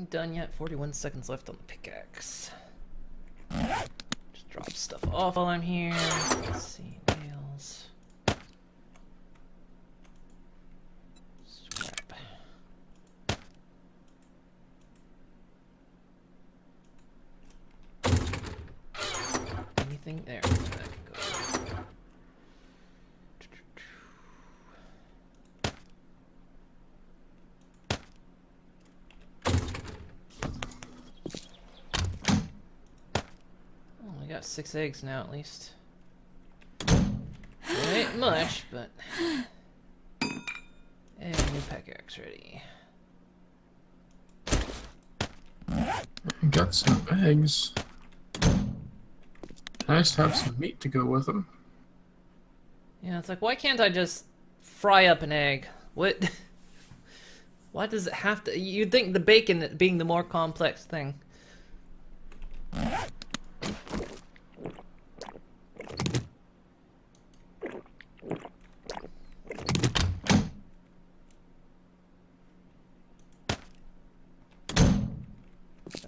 ain't done yet. 41 seconds left on the pickaxe. Just drop stuff off while I'm here. Let's see, nails. Scrap. Anything there? That can go. I got 6 eggs now, at least. It ain't much, but... And new pickaxe ready. Got some eggs. Nice to have some meat to go with them. Yeah, it's like, why can't I just fry up an egg? What? Why does it have to? You'd think the bacon being the more complex thing.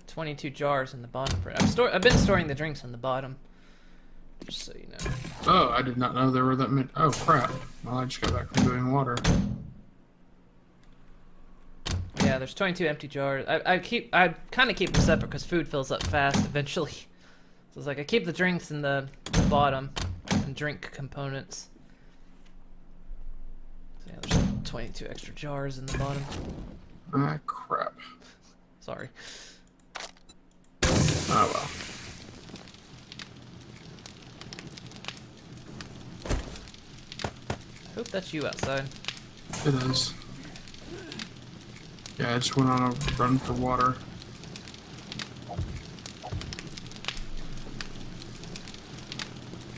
22 jars in the bottom. I've been storing the drinks on the bottom, just so you know. Oh, I did not know there were that many. Oh crap! Well, I just got back from doing water. Yeah, there's 22 empty jars. I kind of keep them separate because food fills up fast eventually. So it's like I keep the drinks in the bottom and drink components. So yeah, there's 22 extra jars in the bottom. Ah, crap. Sorry. Oh well. I hope that's you outside. It is. Yeah, I just went on a run for water.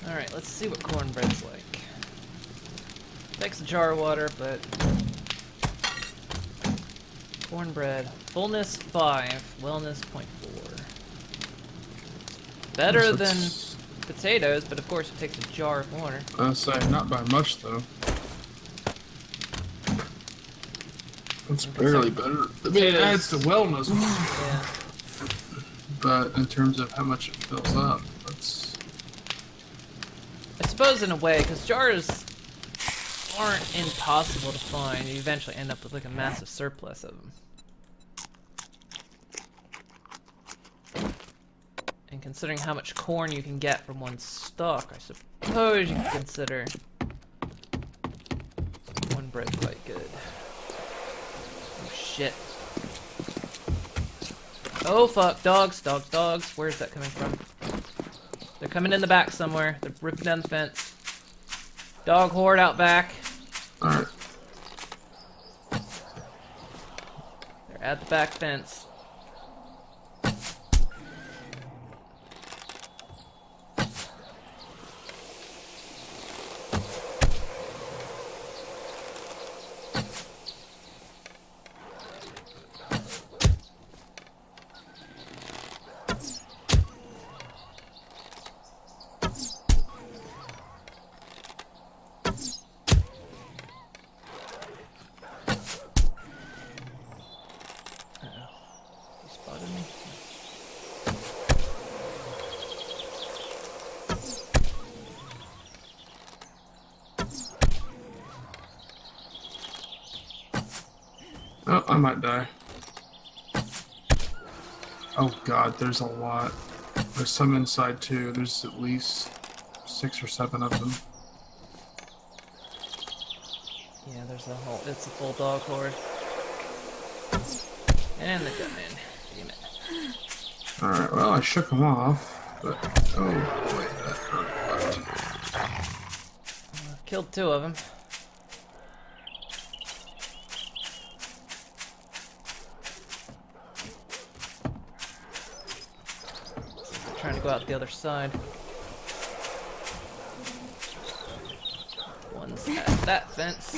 Alright, let's see what cornbread's like. Takes a jar of water, but... Cornbread. Fullness 5. Wellness 0.4. Better than potatoes, but of course it takes a jar of water. I'll say, not by much though. It's barely better. I mean, it adds to wellness. Yeah. But in terms of how much it fills up, that's... I suppose in a way, because jars aren't impossible to find. You eventually end up with like a massive surplus of them. And considering how much corn you can get from one stalk, I suppose you can consider one bread quite good. Oh shit. Oh fuck, dogs, dogs, dogs. Where's that coming from? They're coming in the back somewhere. They're ripping down the fence. Dog horde out back. Alright. They're at the back fence. Oh, I might die. Oh god, there's a lot. There's some inside too. There's at least 6 or 7 of them. Yeah, there's a whole, it's a full dog horde. And the gunman. Damn it. Alright, well, I shook them off, but... Oh, wait, that hurt a lot. Killed 2 of them. Trying to go out the other side. One's at that fence.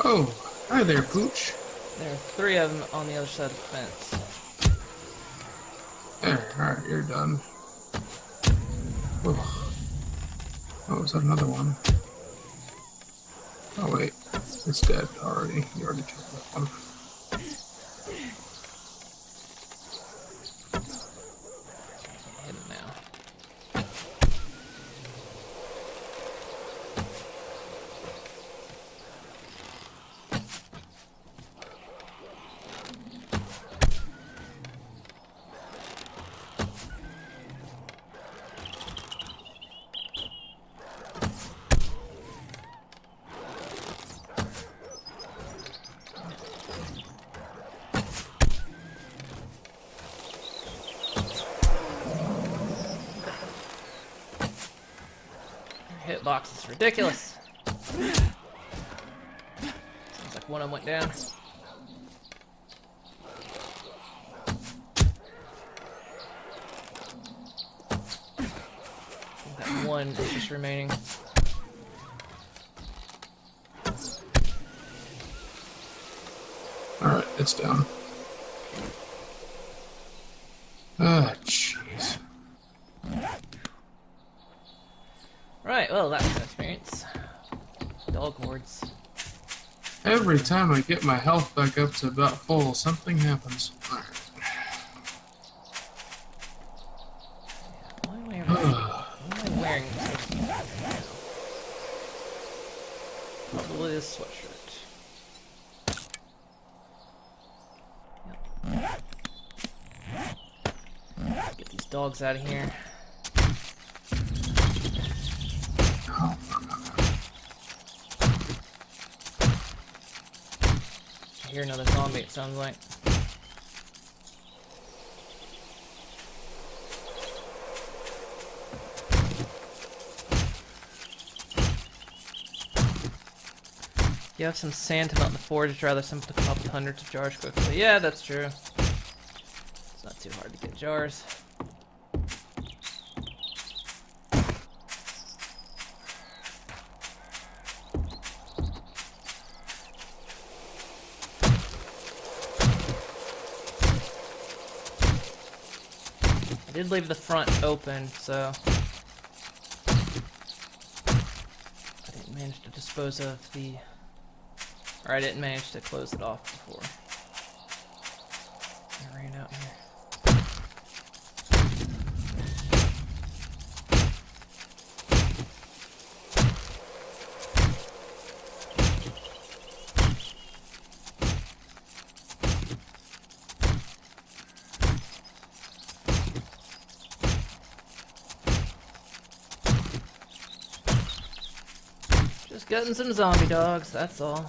Oh, Hi there, Pooch. There are 3 of them on the other side of the fence. There, alright, you're done. Oh, oh, is that another one? Oh, wait. It's dead already. You already killed that one. Hit him now. Hitbox is ridiculous. Sounds like one of them went down. I think that one is just remaining. Alright, it's down. Ah, jeez. Right, well, that was an experience. Dog hordes. Every time I get my health back up to about full, something happens. Why am I wearing this? Probably this sweatshirt. Yep. Get these dogs out of here. I hear another zombie, it sounds like. You have some sand about in the forge, it's rather simple to come up with hundreds of jars quickly. Yeah, that's true. It's not too hard to get jars. I did leave the front open, so I didn't manage to dispose of the, or I didn't manage to close it off before I ran out here. Just getting some zombie dogs, that's all.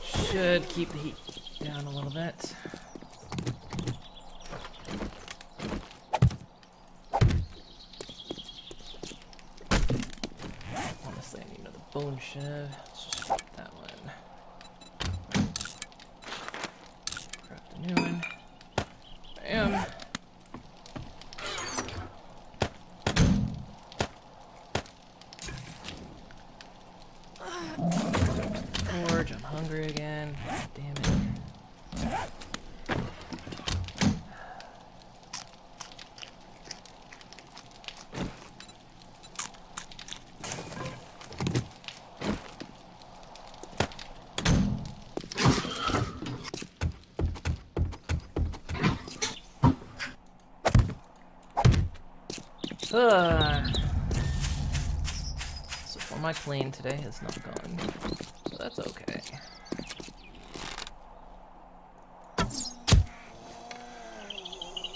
Should keep the heat down a little bit. Honestly, I need another bone shiv. Let's just scrap that one. Craft a new one. Bam. Forge, I'm hungry again. God damn it. So far my clean today has not gone, so that's okay.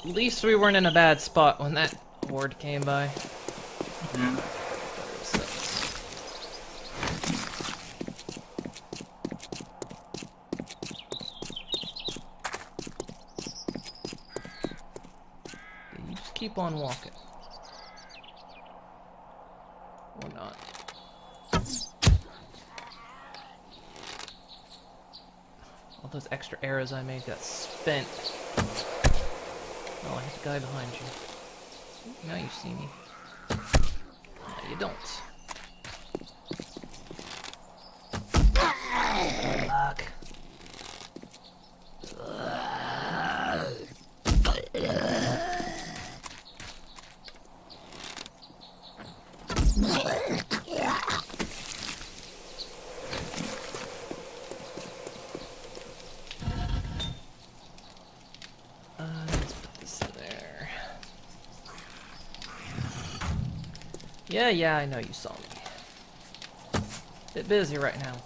At least we weren't in a bad spot when that horde came by. Yeah. You just keep on walking. Or not. All those extra arrows I made got spent. Oh, I hit the guy behind you. Now you see me. No, you don't. Fuck. Let's put this in there. Yeah, I know you saw me. Bit busy right now.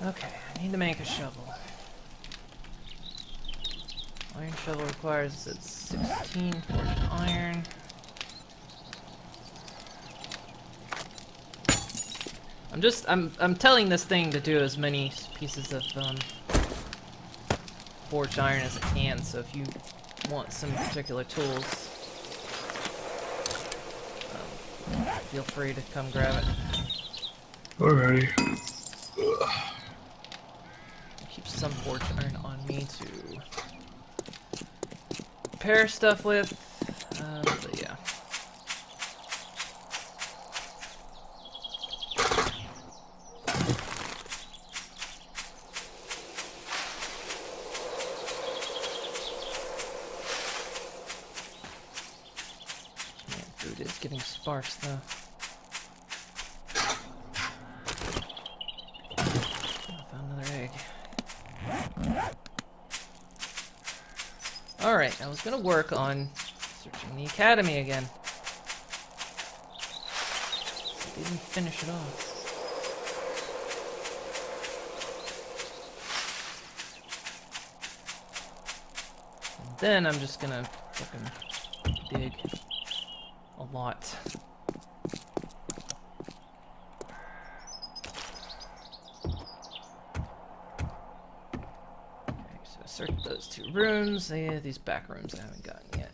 Okay, I need to make a shovel. Iron shovel requires it's 16 forged iron. I'm telling this thing to do as many pieces of forged iron as it can, so if you want some particular tools, feel free to come grab it. Alrighty. Keep some forged iron on me to repair stuff with, but yeah. Man, food is getting sparse though. Alright, I was gonna work on searching the academy again. I didn't finish it off. And then I'm just gonna fucking dig a lot. Search those 2 rooms. Yeah, these back rooms I haven't gotten yet.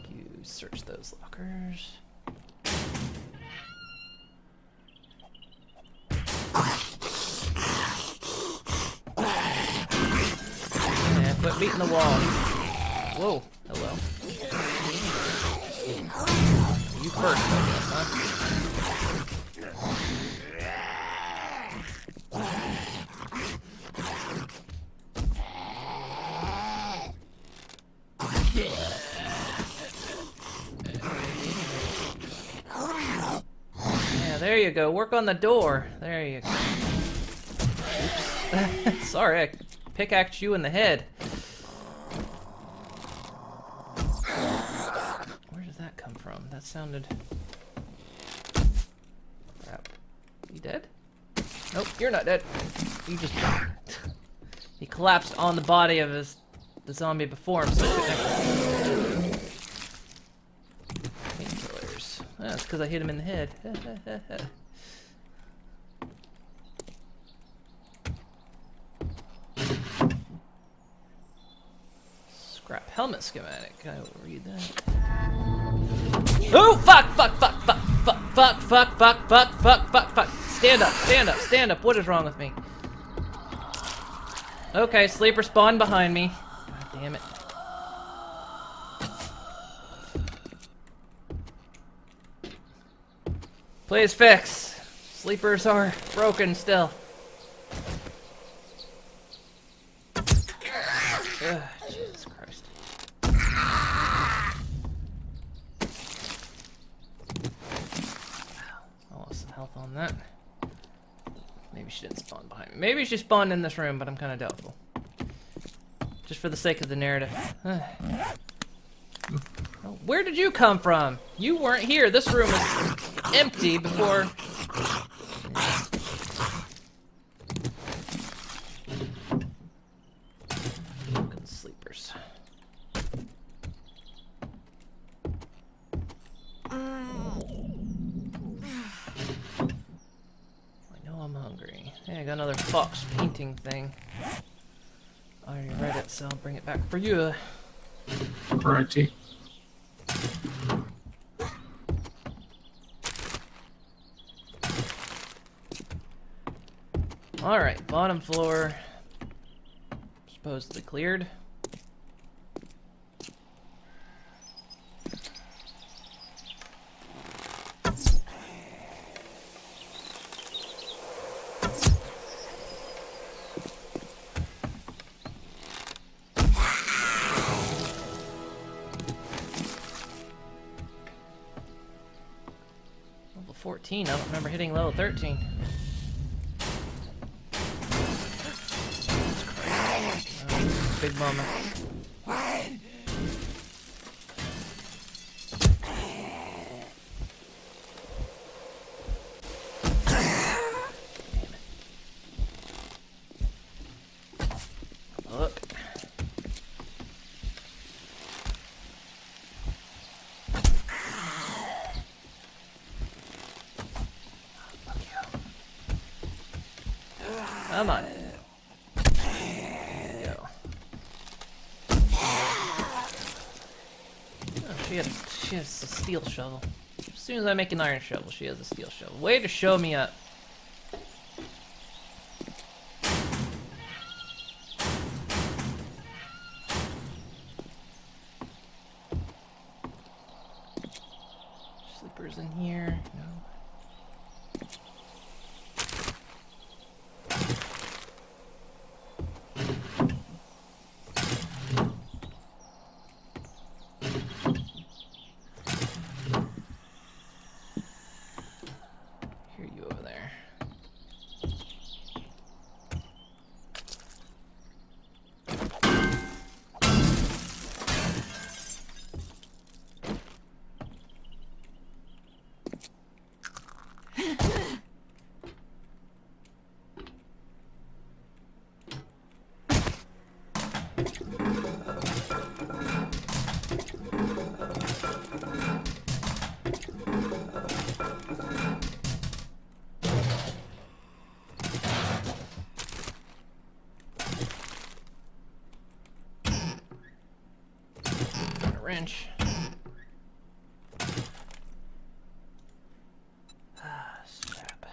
You search those lockers. Yeah, quit beating the wall. Whoa, hello. You first, I guess, huh? There you go. Work on the door. There you go. Oops. Sorry, I pickaxed you in the head. Where does that come from? That sounded... Crap. You dead? Nope, you're not dead. You just... He collapsed on the body of the zombie before him, so I couldn't... Painkillers. That's because I hit him in the head. Scrap helmet schematic. I will read that. Oh, fuck! Stand up. What is wrong with me? Okay, sleeper spawned behind me. God damn it. Please fix. Sleepers are broken still. Ugh, Jesus Christ. I lost some health on that. Maybe she didn't spawn behind me. Maybe she spawned in this room, but I'm kind of doubtful. Just for the sake of the narrative. Where did you come from? You weren't here. This room was empty before. Fucking sleepers. I know I'm hungry. Hey, I got another fox painting thing. I already read it, so I'll bring it back for you. Righty. Alright, bottom floor. Supposedly cleared. Level 14, I don't remember hitting level 13. Big moment. Look. Come on. She has a steel shovel. As soon as I make an iron shovel, she has a steel shovel. Way to show me up. Sleepers in here. No. Wrench. Scrap.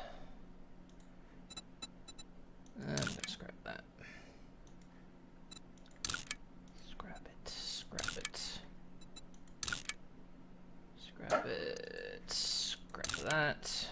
I'm gonna scrap that. Scrap it. Scrap it. Scrap it. Scrap that.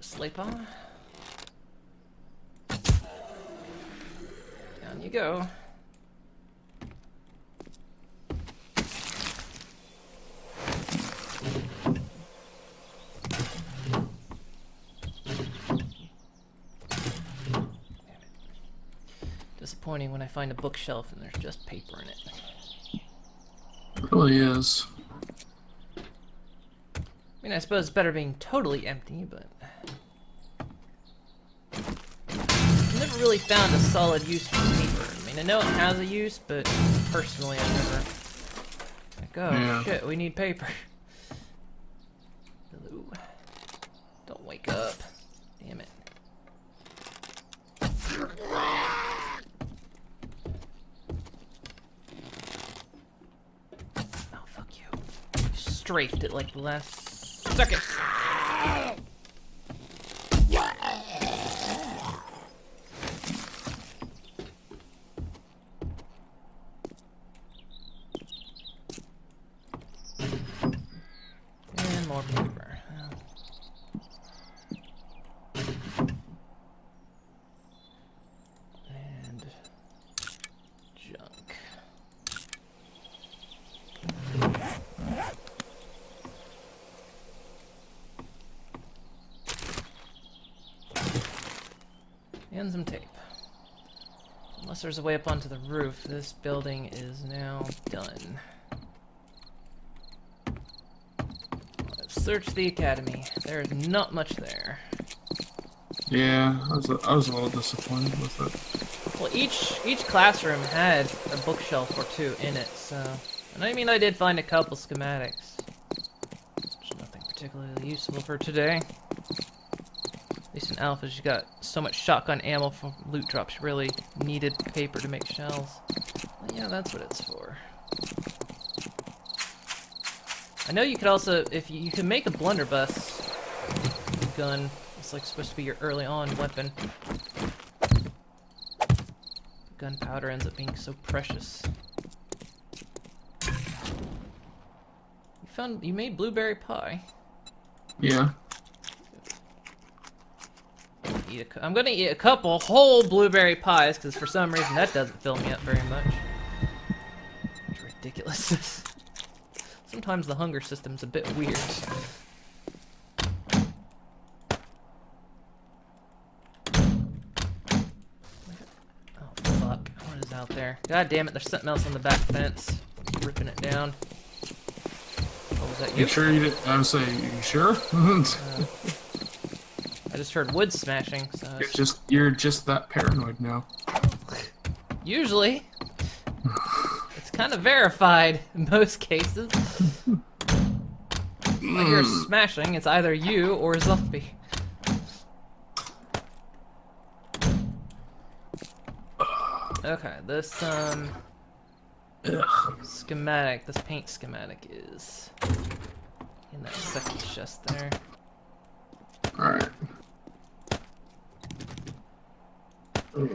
Sleeper. Down you go. Disappointing when I find a bookshelf and there's just paper in it. It really is. I mean, I suppose it's better being totally empty, but I've never really found a solid use for paper. I mean, I know it has a use, but personally, I've never. Like, oh Yeah. shit, we need paper. Hello. Don't wake up. Damn it. Oh, fuck you. Strafed it like the last second. And more paper. And junk. And some tape. Unless there's a way up onto the roof, this building is now done. Let's Search the academy. There is not much there. Yeah, I was a little disappointed with it. Well, each classroom had a bookshelf or two in it, so... And I mean, I did find a couple schematics. Which is nothing particularly useful for today. At least in alphas, you got so much shotgun ammo from loot drops, you really needed paper to make shells. But yeah, that's what it's for. I know you could also, if you can make a blunderbuss gun, it's like supposed to be your early on weapon. Gunpowder ends up being so precious. You made blueberry pie. Yeah. I'm gonna eat a couple whole blueberry pies because for some reason that doesn't fill me up very much. It's ridiculous. Sometimes the hunger system's a bit weird. Oh fuck! What is out there? God damn it! There's something else on the back fence, ripping it down. Oh, was that you? You sure you didn't? I would say, you sure? I just heard wood smashing. So You're just that paranoid now. Usually, it's kind of verified in most cases. When you're smashing, it's either you or a zombie. Okay, this schematic, this paint schematic is in that second chest there. Alright. I need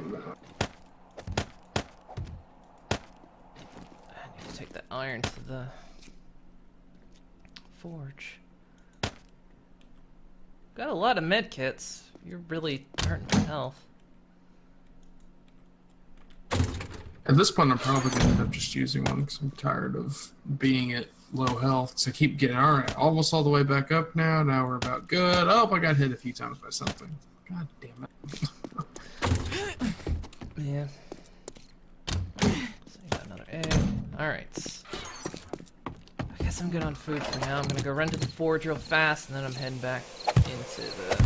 to take that iron to the forge. Got a lot of med kits. You're really hurting for health. At this point, I'm probably going to end up just using one because I'm tired of being at low health. So I keep getting, alright, almost all the way back up now. Now we're about good. Oh, I got hit a few times by something. God damn it. Yeah. So you got another egg. Alright. I guess I'm good on food for now. I'm gonna go run to the forge real fast and then I'm heading back into the...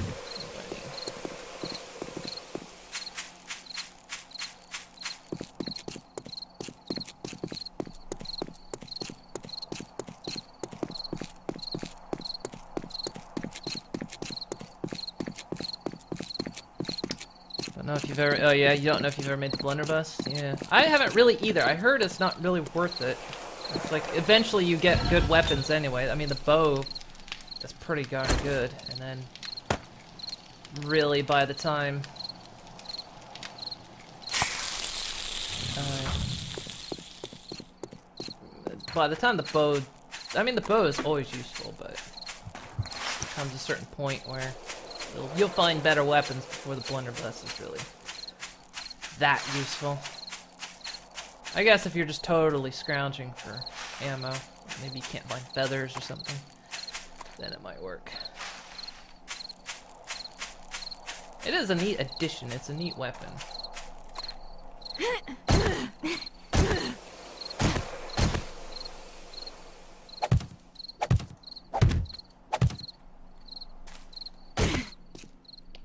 know if you've ever, oh yeah, you don't know if you've ever made the blunderbuss? Yeah. I haven't really either. I heard it's not really worth it. It's like, eventually you get good weapons anyway. I mean, the bow is pretty darn good, and then really by the time... the bow... I mean, the bow is always useful, but there comes a certain point where you'll find better weapons before the blunderbuss is really that useful. I guess if you're just totally scrounging for ammo, maybe you can't find feathers or something, then it might work. It is a neat addition, it's a neat weapon.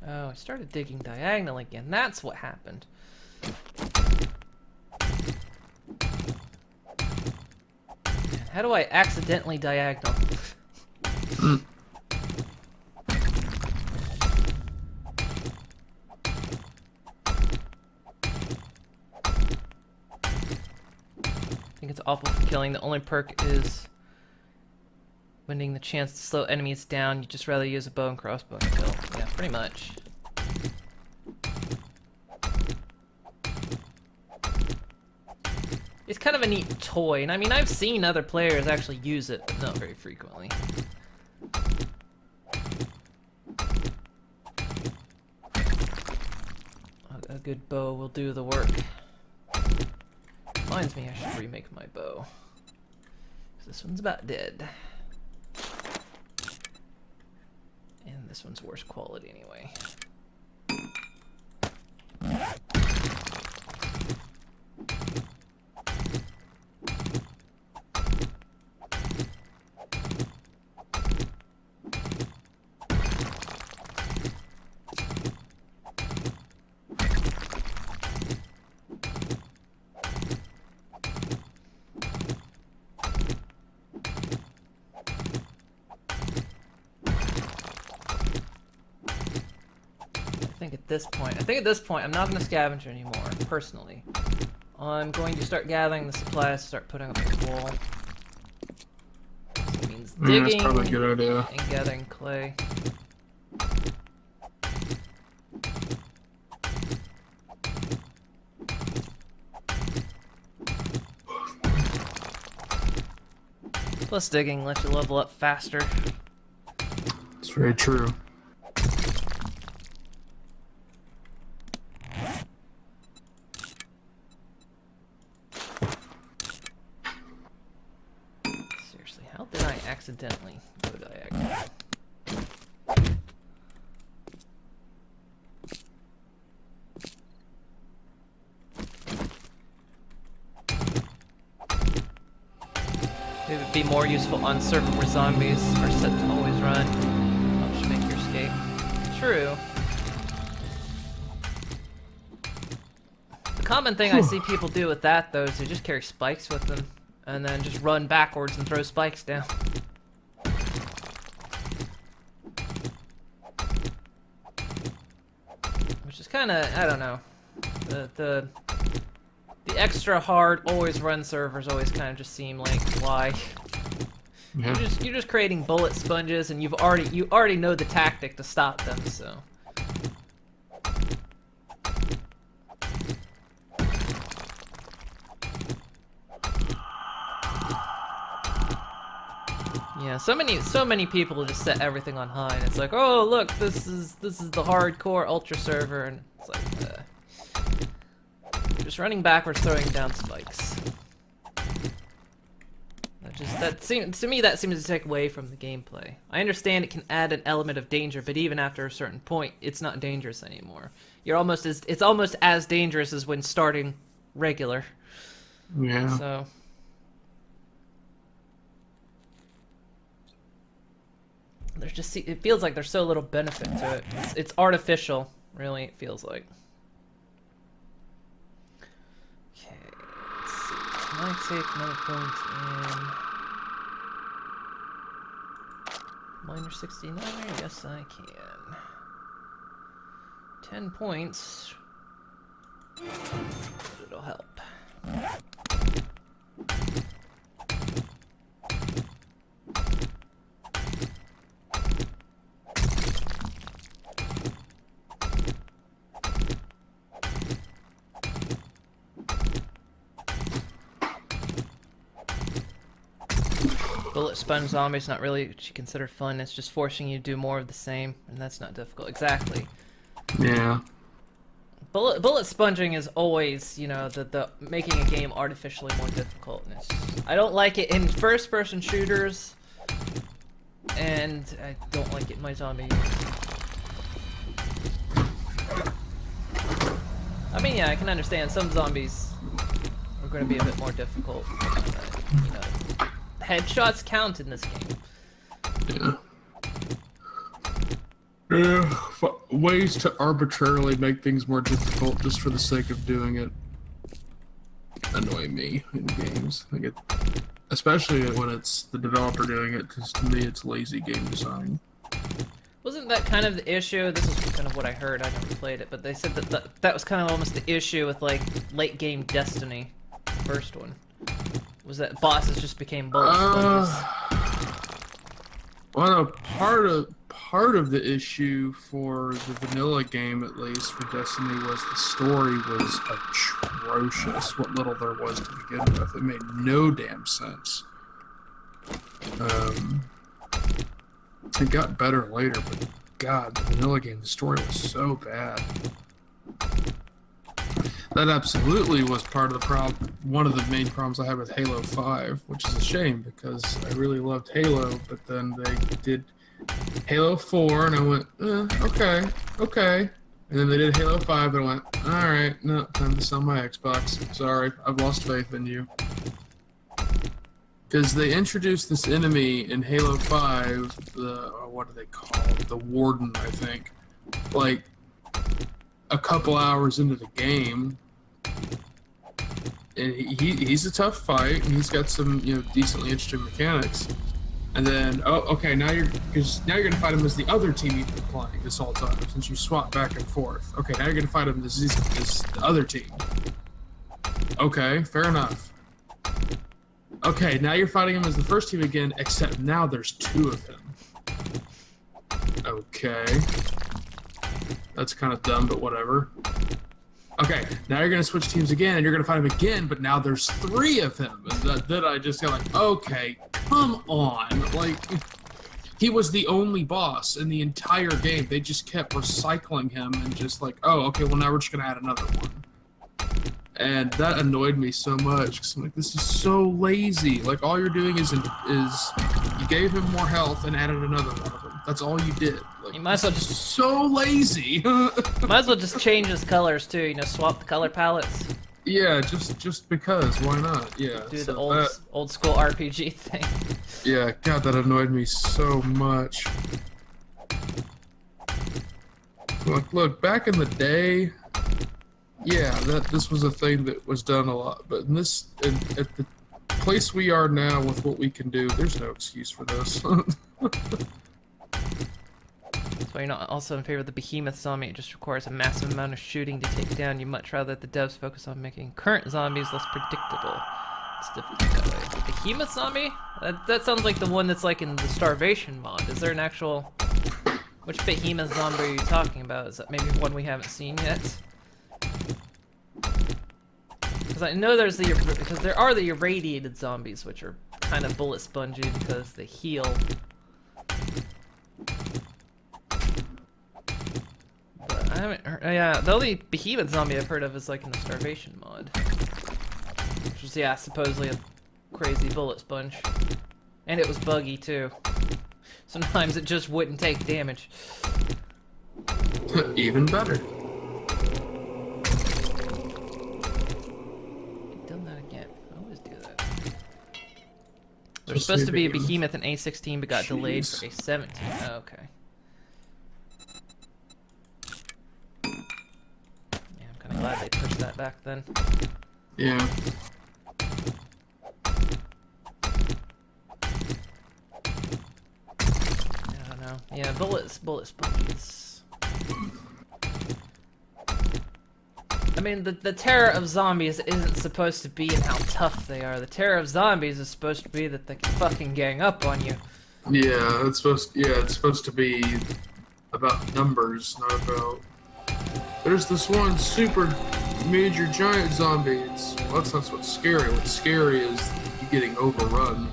Oh, I started digging diagonal again. That's what happened. How do I accidentally diagonal? I think it's awful for killing. The only perk is winning the chance to slow enemies down. You'd just rather use a bow and crossbow and kill. Yeah, pretty much. It's kind of a neat toy, and I mean, I've seen other players actually use it, but not very frequently. A good bow will do the work. Reminds me I should remake my bow. This one's about dead. And this one's worse quality anyway. think at this point. I'm not going to scavenge anymore, personally. I'm going to start gathering the supplies, start putting up a wall. It means digging that's probably a good idea. and gathering clay. Plus digging lets you level up faster. It's very true. Seriously, how did I accidentally go diagonal? It would be more useful on server where zombies are set to always run. Helps you make your escape. True. The common thing I see people do with that, though, is they just carry spikes with them, and then just run backwards and throw spikes down. Which is kind of, I don't know. The extra hard always run servers always kind of just seem like why. Yeah. You're just creating bullet sponges, and you already know the tactic to stop them. So. Yeah, so many people just set everything on high, and it's like, oh look, this is the hardcore ultra server, and it's like. Just running backwards, throwing down spikes. To me, that seems to take away from the gameplay. I understand it can add an element of danger, but even after a certain point, it's not dangerous anymore. It's almost as dangerous as when starting regular. Yeah. So. It feels like there's so little benefit to it. It's artificial, really. It feels like. Can I take another point in minor 69? Yes, I can. 10 points. It'll help. Bullet sponge zombies not really what you consider fun. It's just forcing you to do more of the same, and that's not difficult. Exactly. Yeah. Bullet sponging is always, you know, the making a game artificially more difficult. And I don't like it in first-person shooters, and I don't like it in my zombie games. I mean, yeah, I can understand some zombies are going to be a bit more difficult. You know. Headshots count in this game. Yeah. Yeah, ways to arbitrarily make things more difficult just for the sake of doing it annoy me in games. Especially when it's the developer doing it, because to me it's lazy game design. Wasn't that kind of the issue? This is kind of what I heard. I never played it, but they said that was kind of almost the issue with like late game Destiny, the first one. Was that bosses just became bullet sponges? Well, part of the issue for the vanilla game, at least for Destiny, was the story was atrocious. What little there was to begin with, it made no damn sense. It got better later, but God, the vanilla game, the story was so bad. That absolutely was part of the problem. One of the main problems I had with Halo 5, which is a shame because I really loved Halo, but then they did Halo 4, and I went, okay. And then they did Halo 5, and I went, alright, no, time to sell my Xbox. Sorry, I've lost faith in you. Because they introduced this enemy in Halo 5, what do they call it? The Warden, I think. Like, a couple hours into the game. And he's a tough fight, and he's got some, decently interesting mechanics. And then, oh, okay, now you're gonna fight him as the other team you've been playing this whole time since you swap back and forth. Okay, now you're gonna fight him as the other team. Okay, fair enough. Okay, now you're fighting him as the first team again, except now there's 2 of him. Okay. That's kind of dumb, but whatever. Okay, now you're gonna switch teams again, and you're gonna fight him again, but now there's 3 of him. And then I just got like, okay, come on. Like, he was the only boss in the entire game. They just kept recycling him and just like, oh, okay, well now we're just gonna add another one. And that annoyed me so much, because I'm like, this is so lazy. Like, all you're doing is you gave him more health and added another one of them. That's all you did. Like, You might as well just so lazy. might as well just change his colors too. You know, swap the color palettes. Yeah, just because. Why not? Yeah. Do so the old school RPG thing. Yeah, God, that annoyed me so much. Look, back in the day, yeah, this was a thing that was done a lot. But in at the place we are now with what we can do, there's no excuse for this. That's why you're not also in favor of the behemoth zombie. It just requires a massive amount of shooting to take down. You much rather that the devs focus on making current zombies less predictable. It's difficult that way. The behemoth zombie? That sounds like the one that's like in the Starvation mod. Is there an actual... Which behemoth zombie are you talking about? Is that maybe one we haven't seen yet? Because I know because there are the irradiated zombies, which are kind of bullet spongy because they heal. But I haven't heard, yeah, the only behemoth zombie I've heard of is like in the Starvation mod. Which was, yeah, supposedly a crazy bullet sponge. And it was buggy too. Sometimes it just wouldn't take damage. Even better. Done that again. I always do that. There's supposed to be a behemoth in A16 but got delayed for A17. Oh, okay. Yeah, I'm kind of glad they pushed that back then. Yeah. I don't know. Yeah, bullet sponges. I mean, the terror of zombies isn't supposed to be in how tough they are. The terror of zombies is supposed to be that they can fucking gang up on you. Yeah, it's supposed to be about numbers, not about... There's this one super major giant zombie. Well, that's not what's scary. What's scary is you getting overrun.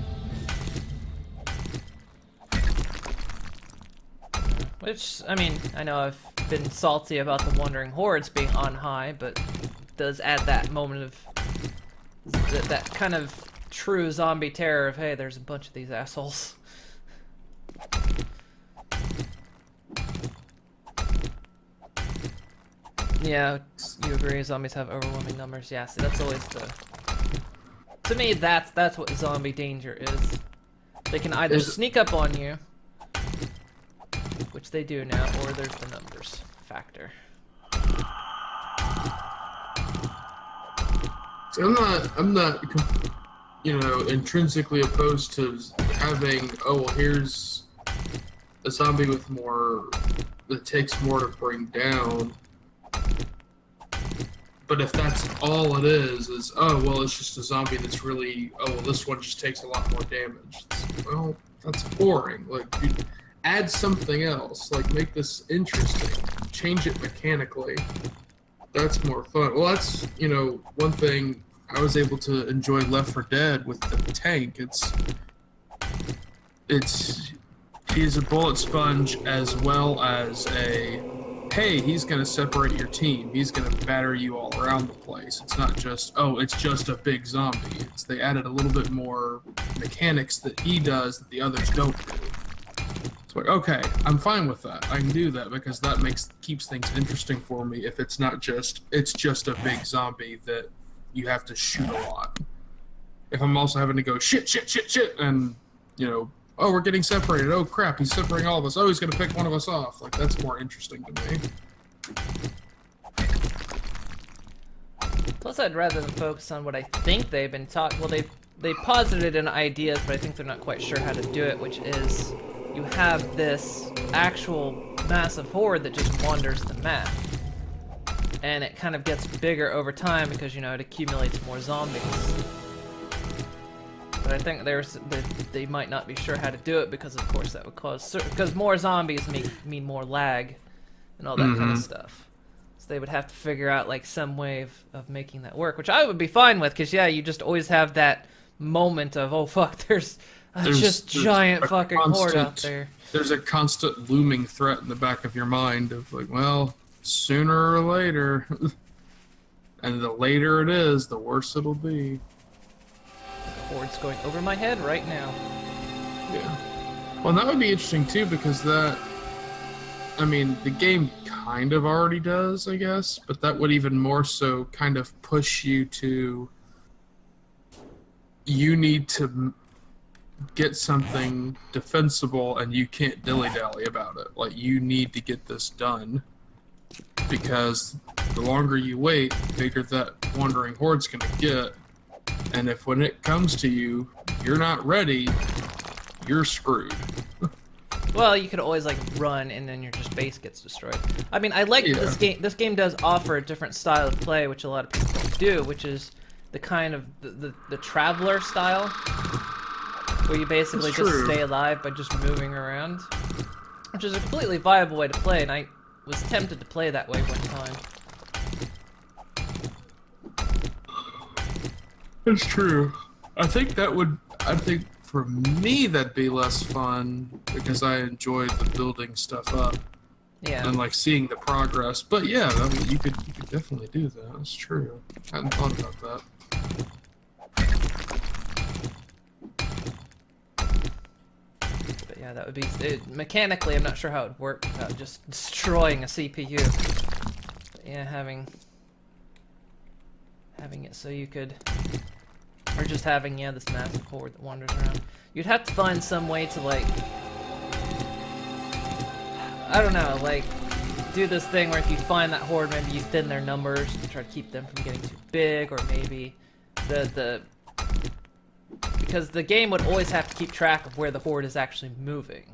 Which, I mean, I know I've been salty about the Wandering Hordes being on high, but it does add that moment of... that kind of true zombie terror of, hey, there's a bunch of these assholes. Yeah, you agree, zombies have overwhelming numbers. Yeah, see, that's always the... To me, that's what zombie danger is. They can either sneak up on you, which they do now, or there's the numbers factor. So I'm not, you know, intrinsically opposed to having, oh, well, here's a zombie with more, that takes more to bring down. But if that's all it is, oh, well, it's just a zombie that's really, oh, well, this one just takes a lot more damage. Well, that's boring. Like, dude, add something else. Like, make this interesting. Change it mechanically. That's more fun. Well, that's, you know, one thing I was able to enjoy Left 4 Dead with the tank. He's a bullet sponge as well as a, hey, he's going to separate your team. He's going to batter you all around the place. It's not just, oh, it's just a big zombie. They added a little bit more mechanics that he does that the others don't do. It's like, okay, I'm fine with that. I can do that because that keeps things interesting for me if it's not just, it's just a big zombie that you have to shoot a lot. If I'm also having to go shit, and, you know, oh, we're getting separated. Oh, crap, he's separating all of us. Oh, he's going to pick one of us off. Like, that's more interesting to me. Plus, I'd rather than focus on what I think they've been taught. Well, they posited in ideas, but I think they're not quite sure how to do it, which is you have this actual massive horde that just wanders the map. And it kind of gets bigger over time because, you know, it accumulates more zombies. But I think they might not be sure how to do it because, of course, that would cause... Because more zombies mean more lag and all that kind of stuff. So they would have to figure out, like, some way of making that work, which I would be fine with because, yeah, you just always have that moment of, oh, fuck, there's just giant fucking horde out there. There's a constant looming threat in the back of your mind of, like, well... Sooner or later, and the later it is, the worse it'll be. The horde's going over my head right now. Yeah. Well, that would be interesting too, because that, I mean, the game kind of already does, I guess, but that would even more so kind of push you to, you need to get something defensible and you can't dilly-dally about it. Like, you need to get this done. Because the longer you wait, the bigger that wandering horde's gonna get. And if when it comes to you, you're not ready, you're screwed. Well, you could always, like, run and then your just base gets destroyed. I mean, I like this game. This game does offer a different style of play, which a lot of people don't do, which is the kind of the traveler style, where you basically just stay alive by just moving around, which is a completely viable way to play, and I was tempted to play that way one time. It's true. I think for me that'd be less fun because I enjoy the building stuff up. Yeah. And like seeing the progress. But yeah, I mean, you could definitely do that. That's true. I hadn't thought about that. Yeah, that would be... mechanically, I'm not sure how it would work without just destroying a CPU. But yeah, having it so you could... Or just having, yeah, this massive horde that wanders around. You'd have to find some way to, like... I don't know, like... Do this thing where if you find that horde, maybe you thin their numbers to try to keep them from getting too big, or maybe because the game would always have to keep track of where the horde is actually moving.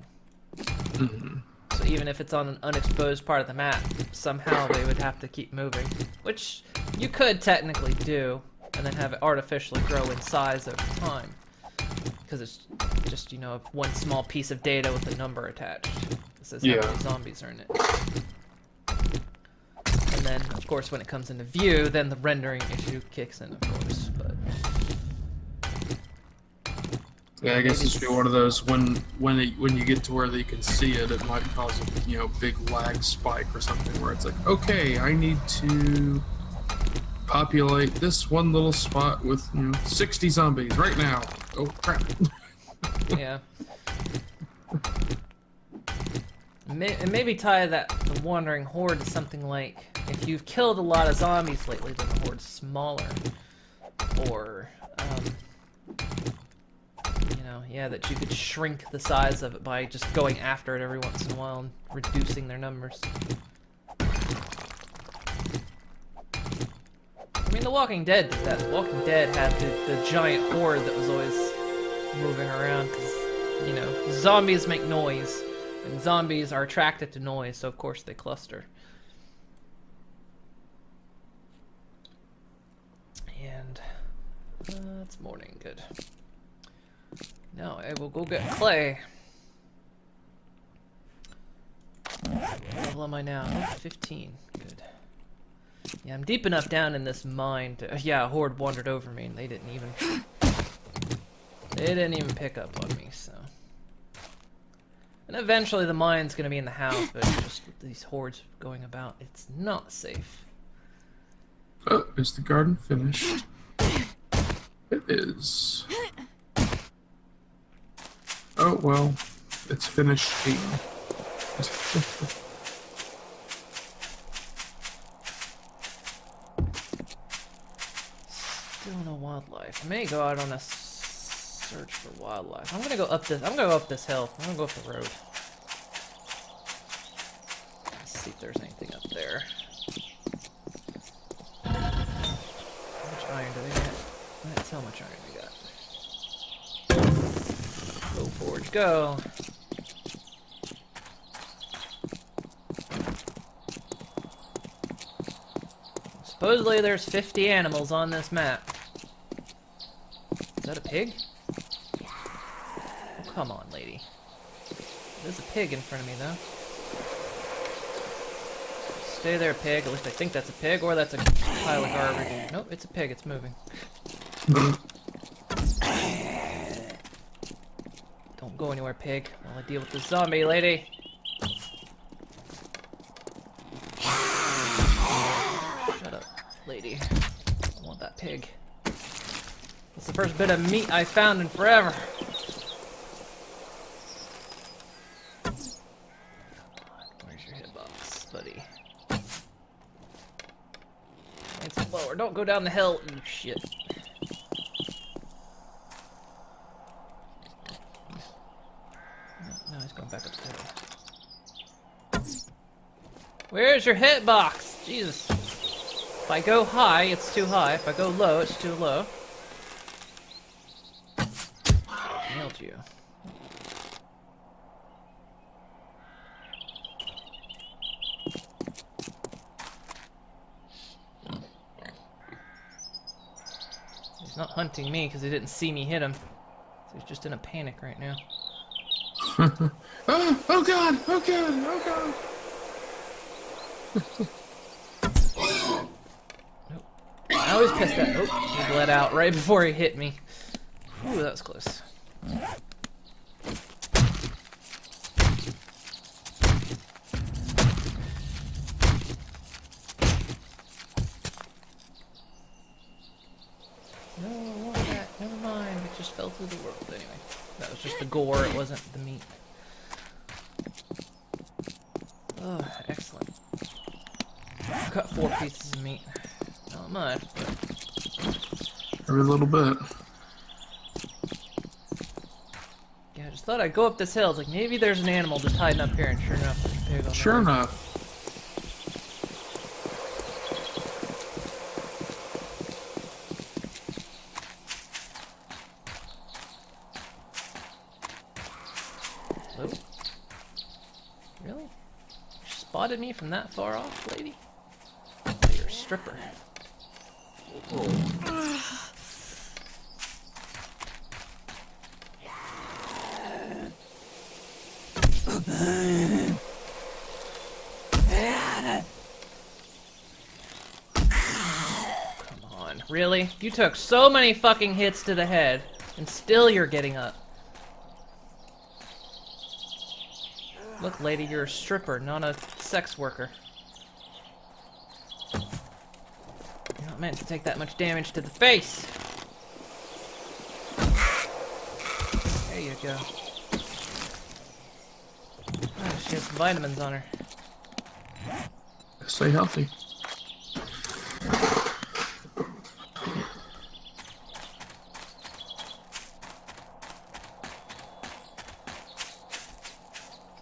So even if it's on an unexposed part of the map, somehow they would have to keep moving. Which you could technically do, and then have it artificially grow in size over time. Because it's just, you know, one small piece of data with a number attached. It says how many zombies are in it. And then, of course, when it comes into view, then the rendering issue kicks in, of course. But yeah, I guess it's be one of those when you get to where you can see it, it might cause a, you know, big lag spike or something where it's like, okay, I need to populate this one little spot with, you know, 60 zombies right now. Oh crap! Yeah. And maybe tie the wandering horde to something like, if you've killed a lot of zombies lately, then the horde's smaller, or you know, yeah, that you could shrink the size of it by just going after it every once in a while and reducing their numbers. I mean, The Walking Dead did that. The Walking Dead had the giant horde that was always moving around, because, you know, zombies make noise, and zombies are attracted to noise, so of course they cluster. And it's morning, good. Now I will go get clay. What level am I now? 15. Good. Yeah, I'm deep enough down in this mine to... yeah, a horde wandered over me and they didn't even pick up on me, so... And eventually the mine's gonna be in the house, but just with these hordes going about, it's not safe. Oh, is the garden finished? It is. Oh, well, it's finished eating. Still no wildlife. I may go out on a search for wildlife. I'm gonna go up this. I'm gonna go up this hill. I'm gonna go up the road. Let's see if there's anything up there. How much iron do they get? Let's see how much iron we got. go. Supposedly there's 50 animals on this map. Is that a pig? Oh, come on, lady. There's a pig in front of me, though. Stay there, pig. At least I think that's a pig, or that's a pile of garbage. Nope, it's a pig. It's moving. Don't go anywhere, pig, while I deal with this zombie, lady. Shut up, lady. I want that pig. It's the first bit of meat I found in forever. Where's your hitbox, buddy? It's lower. Don't go down the hill, you shit. No, he's going back up the hill. Where's your hitbox? Jesus. If I go high, it's too high. If I go low, it's too low. Nailed you. He's not hunting me because he didn't see me hit him. So he's just in a panic right now. Oh god! Oh god! Oh god! Nope. I was pissed at. Oh, he bled out right before he hit me. Ooh, that was close. No, I want that. Never mind. It just fell through the world anyway. That was just the gore. It wasn't the meat. Oh, excellent. Cut 4 pieces of meat. Not much, but Every little bit. yeah, I just thought I'd go up this hill. It's like maybe there's an animal just hiding up here, and sure enough, there's a pig on the Sure road. enough. Hello? Really? You spotted me from that far off, lady? Oh, you're a stripper. Come on, really? You took so many fucking hits to the head, and still you're getting up. Look, lady, you're a stripper, not a sex worker. You're not meant to take that much damage to the face. There you go. Oh, she has some vitamins on her. Stay healthy.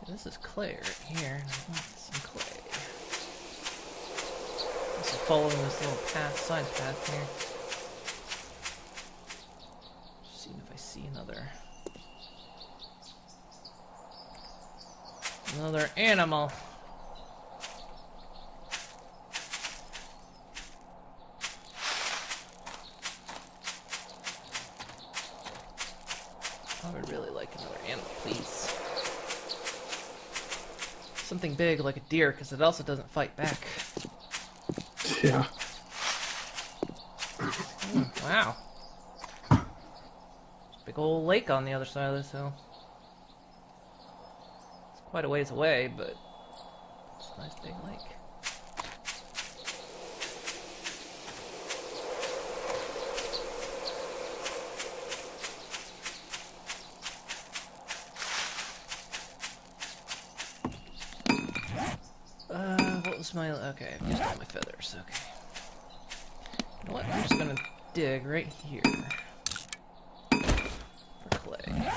This is clay right here, and I want some clay. This is following this little path, side path here. Just seeing if I see another animal. I would really like another animal, please. Something big like a deer, because it also doesn't fight back. Yeah. Wow. Big old lake on the other side of this hill. It's quite a ways away, but it's a nice big lake. What was my... Okay, I've used all my feathers, okay. You know what, I'm just gonna dig right here. For clay.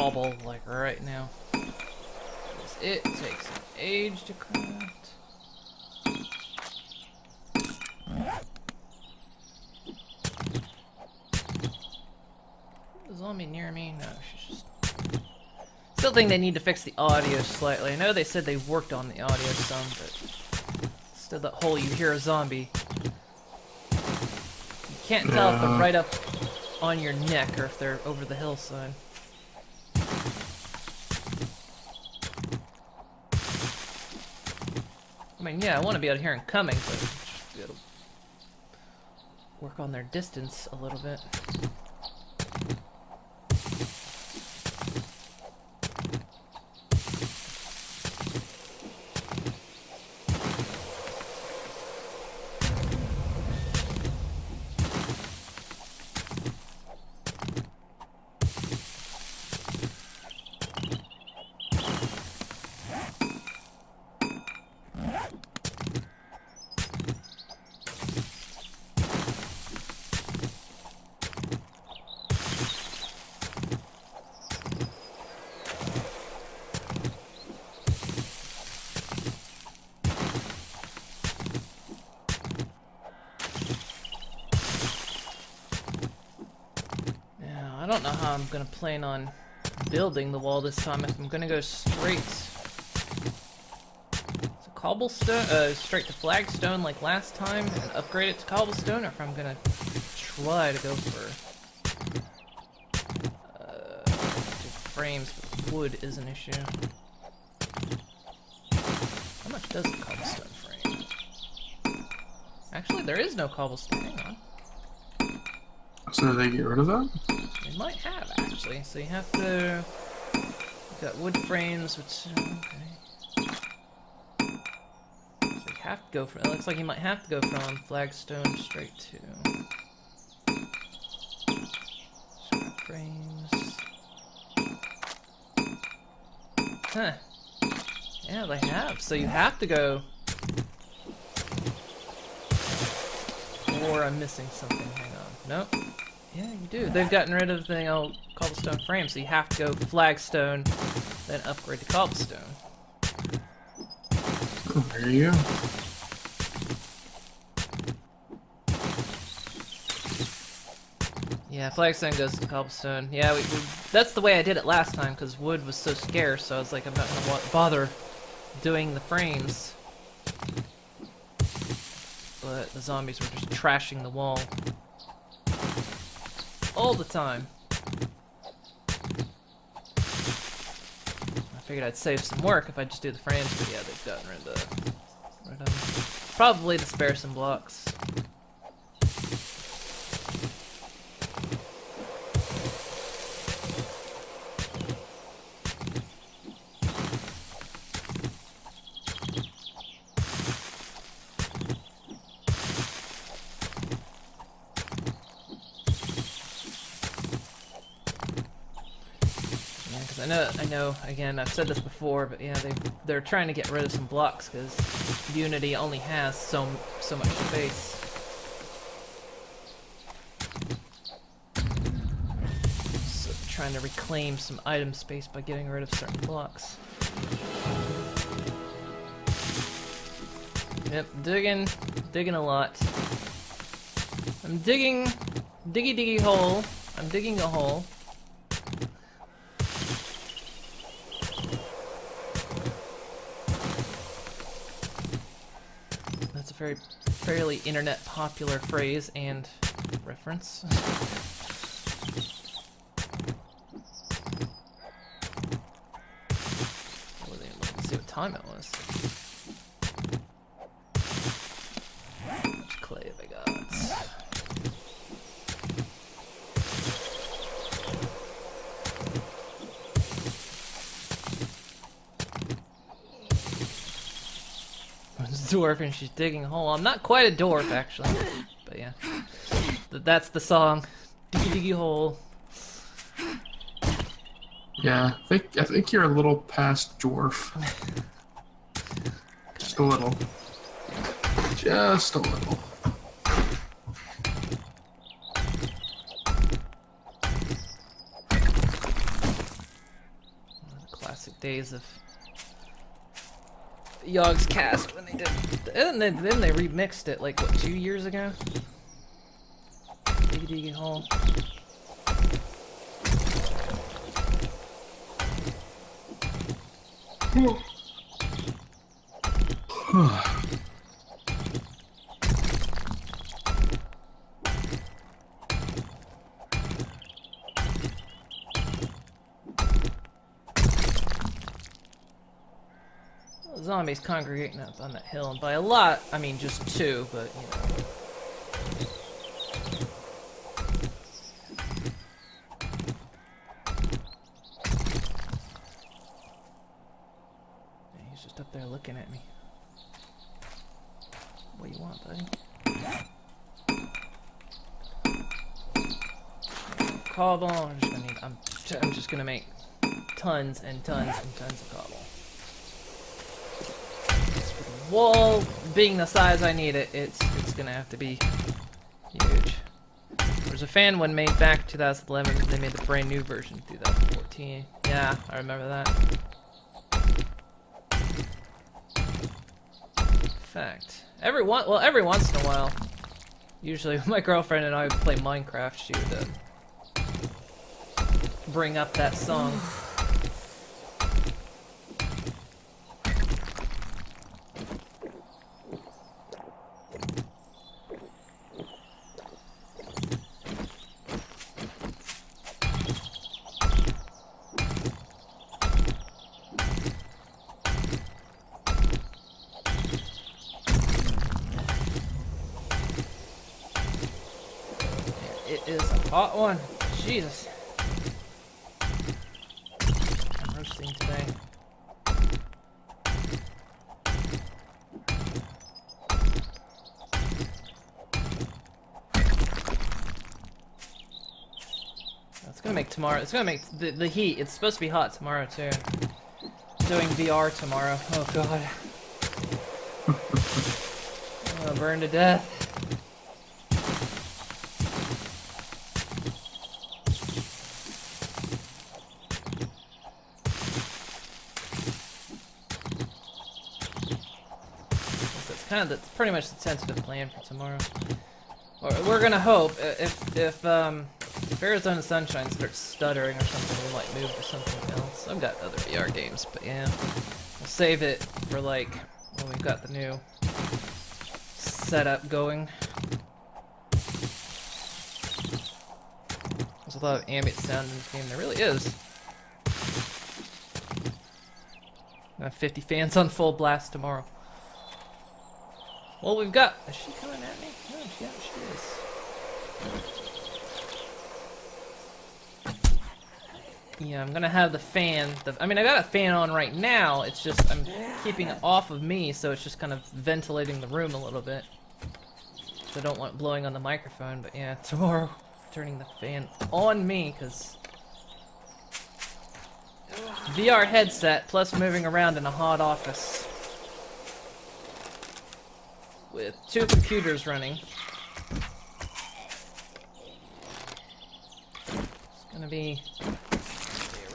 cobble like right now. 'Cause it takes an age to craft. Zombie near me? No, she's just... Still think they need to fix the audio slightly. I know they said they worked on the audio some, but... Still that whole you hear a zombie. You can't tell if they're right up on your neck or if they're over the hillside. I mean, yeah, I want to be able to hear them coming, but just be able to work on their distance a little bit. I don't know how I'm gonna plan on building the wall this time. If I'm gonna go straight to cobblestone, straight to flagstone like last time and upgrade it to cobblestone, or if I'm gonna try to go for frames, but wood is an issue. How much does a cobblestone frame? Actually, there is no cobblestone. Hang on. So did they get rid of that? They might have, actually. So you have to... You've got wood frames, which... Okay. So you have to go for... It looks like you might have to go from flagstone straight to... Scrap frames... Huh. Yeah, they have. So you have to go... Or I'm missing something. Hang on. Nope. Yeah, you do. They've gotten rid of the old cobblestone frame, so you have to go flagstone, then upgrade to cobblestone. Oh, there you go. Yeah, flagstone goes to cobblestone. Yeah, that's the way I did it last time, because wood was so scarce, so I was like, I'm not going to bother doing the frames. But the zombies were just trashing the wall. All the time. I figured I'd save some work if I just do the frames, but yeah, they've gotten rid of them. Probably to spare some blocks. I know, again, I've said this before, but yeah, they're trying to get rid of some blocks, because Unity only has so much space. So they're trying to reclaim some item space by getting rid of certain blocks. Yep, digging a lot. I'm digging, diggy hole. I'm digging a hole. That's a fairly internet popular phrase and reference. Let's see what time it was. How much clay have I got? Dwarf and she's digging a hole. I'm not quite a dwarf actually, but yeah, that's the song. Diggy hole. Yeah, I think you're a little past dwarf. Just a little. Just a little. days of Yogg's Cast when they did, and then they remixed it like what, 2 years ago. Diggy diggy hole. Zombies congregating up on that hill, and by a lot, I mean just 2, but you know. Yeah, he's just up there looking at me. What do you want, buddy? Cobble. I'm just gonna make tons and tons and tons of cobble. Wall being the size I need it, it's gonna have to be huge. There's a fan one made back in 2011. They made the brand new version in 2014. Yeah, I remember that. In fact, every once in a while, usually when my girlfriend and I would play Minecraft, she would bring up that song. It is a hot one. Jesus. I'm roasting today. It's gonna make tomorrow. It's gonna make the heat. It's supposed to be hot tomorrow too. Doing VR tomorrow. Oh god. I'm gonna burn to death. That's pretty much the tentative plan for tomorrow. We're gonna hope if Arizona Sunshine starts stuttering or something, we might move to something else. I've got other VR games, but yeah, we'll save it for like when we've got the new setup going. There's a lot of ambient sound in this game. There really is. I have 50 fans on full blast tomorrow. Well, we've got... Is she coming at me? No, she is. Yeah, I'm gonna have the fan... I mean, I got a fan on right now, it's just I'm keeping it off of me, so it's just kind of ventilating the room a little bit. So I don't want it blowing on the microphone, but yeah, tomorrow, turning the fan on me, because... VR headset, plus moving around in a hot office. With 2 computers running. It's gonna be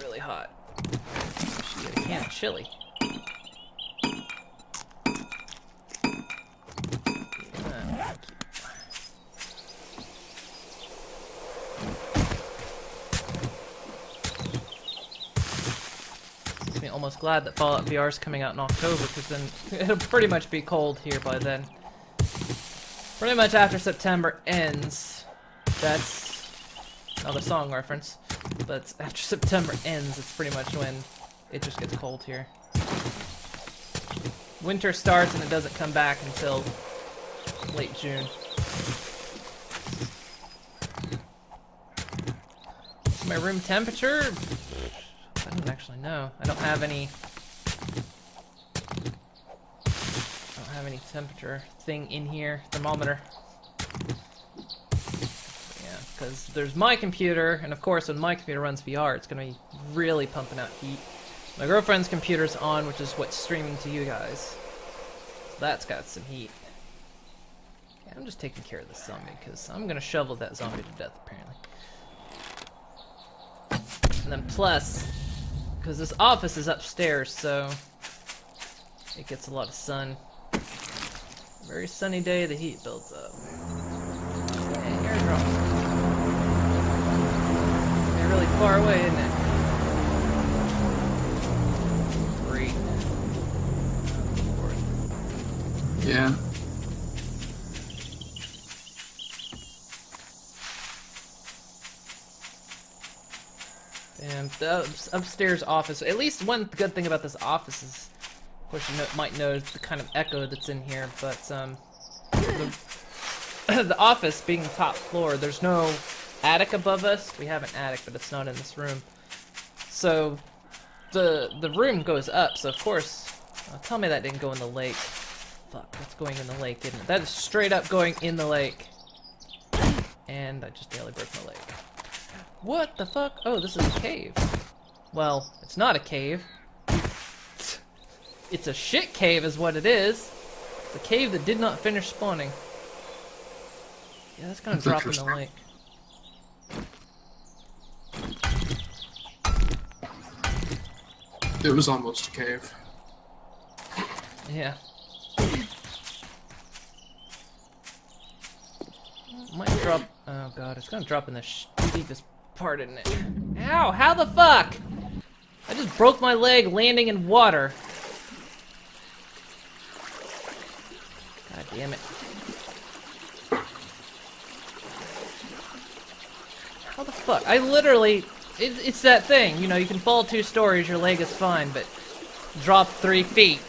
really hot. Shit, I can't chilly. Makes me almost glad that Fallout VR is coming out in October, because then it'll pretty much be cold here by then. Pretty much after September ends, that's another song reference, but after September ends, it's pretty much when it just gets cold here. Winter starts and it doesn't come back until late June. What's my room temperature? I don't actually know. I don't have any temperature thing in here. Thermometer. Yeah, because there's my computer, and of course when my computer runs VR, it's gonna be really pumping out heat. My girlfriend's computer's on, which is what's streaming to you guys. So that's got some heat. Yeah, I'm just taking care of this zombie, because I'm gonna shovel that zombie to death, apparently. And then plus, Because this office is upstairs, so it gets a lot of sun. Very sunny day, the heat builds up. Hey, airdrop. They're really far away, isn't it? Great. Yeah. And the upstairs office, at least one good thing about this office is, of course you might notice the kind of echo that's in here, but the office being the top floor, there's no attic above us. We have an attic, but it's not in this room. So the room goes up, so of course, tell me that didn't go in the lake. Fuck, that's going in the lake, isn't it? That is straight up going in the lake. And I just barely broke my leg. What the fuck? Oh, this is a cave. Well, it's not a cave. It's a shit cave is what it is. It's a cave that did not finish spawning. Yeah, that's gonna drop in the lake. It was almost a cave. Yeah. Might drop. Oh god, it's gonna drop in the deepest part, isn't it? Ow! How the fuck? I just broke my leg landing in water. God damn it. How the fuck? I literally. It's that thing, you know, you can fall 2 stories, your leg is fine, but drop 3 feet,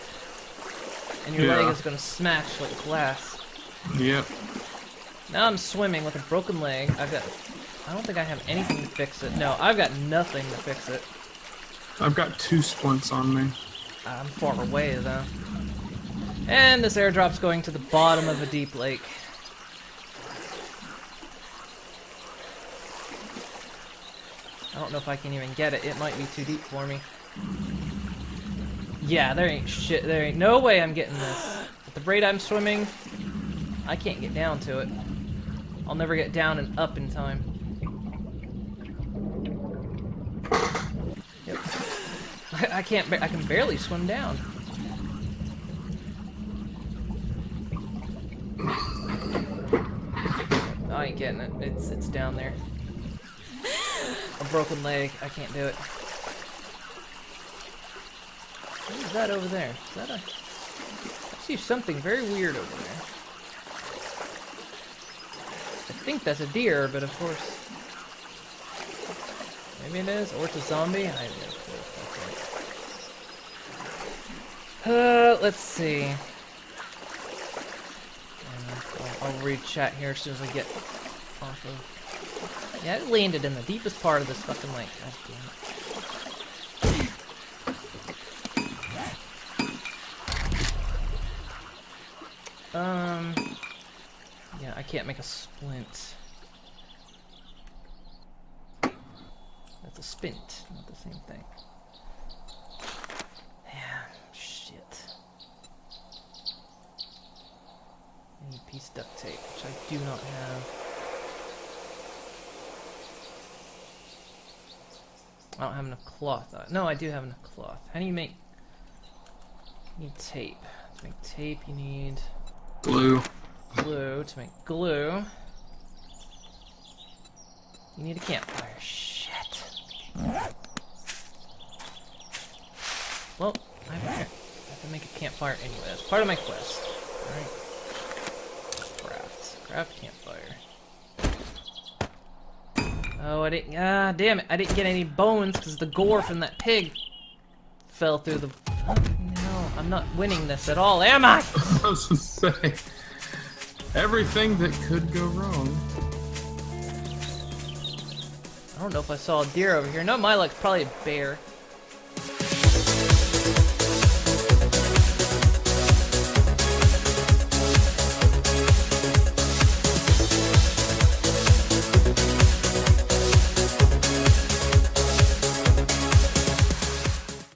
and your leg is gonna smash like glass. Yep. Now I'm swimming with a broken leg. I don't think I have anything to fix it. No, I've got nothing to fix it. I've got 2 splints on me. I'm far away though. And this airdrop's going to the bottom of a deep lake. I don't know if I can even get it. It might be too deep for me. Yeah, there ain't shit. There ain't no way I'm getting this. At the rate I'm swimming, I can't get down to it. I'll never get down and up in time. Yep. I can't. I can barely swim down. No, I ain't getting it. It's down there. A broken leg. I can't do it. What is that over there? Is that a... I see something very weird over there. I think that's a deer, but of course... Maybe it is, or it's a zombie? I have no clue. Let's see. I'll read chat here as soon as I get off of... Yeah, it landed in the deepest part of this fucking lake. God damn it. Yeah, I can't make a splint. That's a spint, not the same thing. Yeah, shit. I need a piece of duct tape, which I do not have. I don't have enough cloth. No, I do have enough cloth. How do you make... You need tape. To make tape, you need... Glue. Glue. To make glue, you need a campfire. Shit. Well, I have to make a campfire anyway. That's part of my quest. Alright. Craft campfire. Oh, I didn't. Ah, damn it! I didn't get any bones because the gore from that pig fell through the. Oh, no, I'm not winning this at all, am I? I was gonna say everything that could go wrong. I don't know if I saw a deer over here. No, my luck's probably a bear.